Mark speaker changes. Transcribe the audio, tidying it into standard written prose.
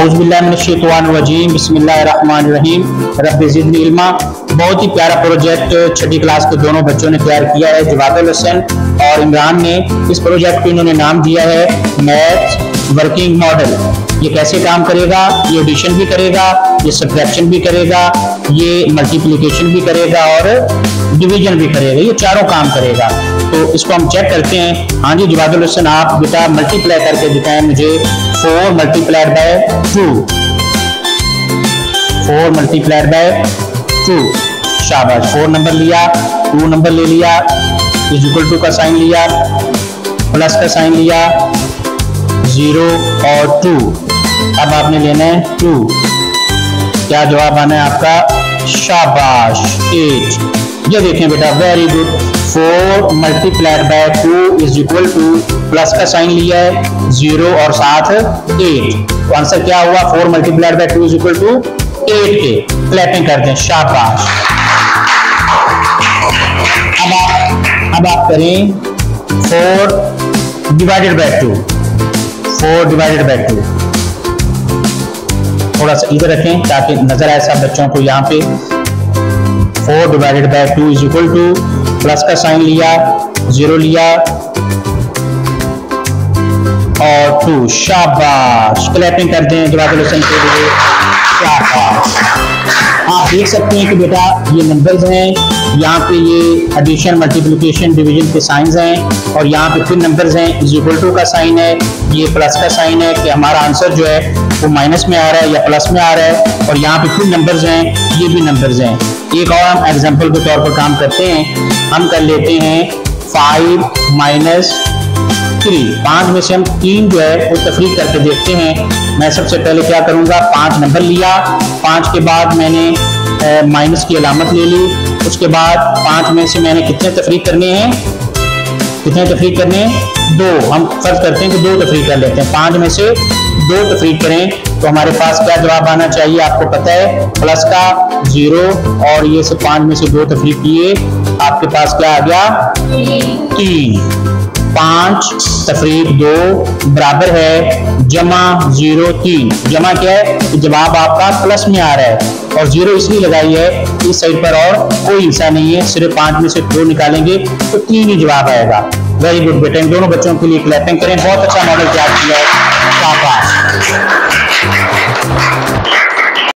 Speaker 1: औज़ुबिल्लाहिमिनश्शैतानिर्रजीम बिस्मिल्लाहिर्रहमानिर्रहीम रब्बि ज़िदनी इल्मा। बहुत ही प्यारा प्रोजेक्ट छठी क्लास के दोनों बच्चों ने तैयार किया है, जवादुल हसन और इमरान ने। इस प्रोजेक्ट को इन्होंने नाम दिया है मैथ्स वर्किंग मॉडल। ये कैसे काम करेगा? ये एडिशन भी करेगा, ये सब्ट्रैक्शन भी करेगा, ये मल्टीप्लिकेशन भी करेगा और डिवीजन भी करेगा। ये चारों काम करेगा। तो इसको हम चेक करते हैं। हाँ जी जवादुल हसन, आप बेटा मल्टीप्लाई करके दिखाएं मुझे। 4 मल्टीप्लाइड बाय 2, 4 मल्टीप्लाइड बाय 2। शाबाश, 4 नंबर लिया, 2 नंबर ले लिया, इज इक्वल टू का साइन लिया, प्लस का साइन लिया, 0 और 2। अब आपने लेना है 2। क्या जवाब आना है आपका? शाबाश, 8। ये देखें बेटा, very good. 4 multiplied by 2 is equal to, plus का साइन लिया है, 0 और साथ 8। तो आंसर क्या हुआ? 4 multiplied by 2 is equal to 8 के। क्लैपिंग करते हैं, शाबाश। अब आप करें 4 डिवाइडेड बाय 2, 4 डिवाइडेड बाय 2। थोड़ा सा इधर रखें ताकि नजर आए सब बच्चों को। यहाँ पे 4 divided by 2 is equal to, plus का साइन लिया, 0 लिया और 2। शाबाश, क्लैपिंग कर दें जवादुल हसन के लिए। शाबाश। आप देख सकते हैं कि बेटा ये नंबर्स हैं, यहाँ पे ये एडिशन मल्टीप्लिकेशन डिवीजन के साइंस हैं और यहाँ पे फिर नंबर्स हैं, इज इक्वल टू का साइन है, ये प्लस का साइन है कि हमारा आंसर जो है वो माइनस में आ रहा है या प्लस में आ रहा है। और यहाँ पे फिर नंबर्स हैं, ये भी नंबर्स हैं। एक और हम एग्जाम्पल के तौर पर काम करते हैं। हम कर लेते हैं 5 माइनस 3। 5 में से हम 3 जो है वो तफरीक करके देखते हैं। मैं सबसे पहले क्या करूँगा, 5 नंबर लिया, 5 के बाद मैंने माइनस की अलामत ले ली। उसके बाद 5 में से मैंने कितने तफरीक करने हैं? कितने तफरीक करने हैं? 2। हम फर्ज करते हैं कि 2 तफरीक कर लेते हैं। 5 में से 2 तफरीक करें तो हमारे पास क्या जवाब आना चाहिए? आपको पता है, प्लस का 0 और ये से 5 में से 2 तफरीक किए, आपके पास क्या आ गया? 3। 5 तफरीक 2 बराबर है जमा 0 3। जमा क्या है? जवाब आपका प्लस में आ रहा है और 0 इसलिए लगाई है, इस साइड पर और कोई हिस्सा नहीं है, सिर्फ 5 में से 2 निकालेंगे तो 3 ही जवाब आएगा। वेरी गुड बेटे, इन दोनों बच्चों के लिए क्लैपिंग करें। बहुत अच्छा मॉडल तैयार किया है, शाबाश।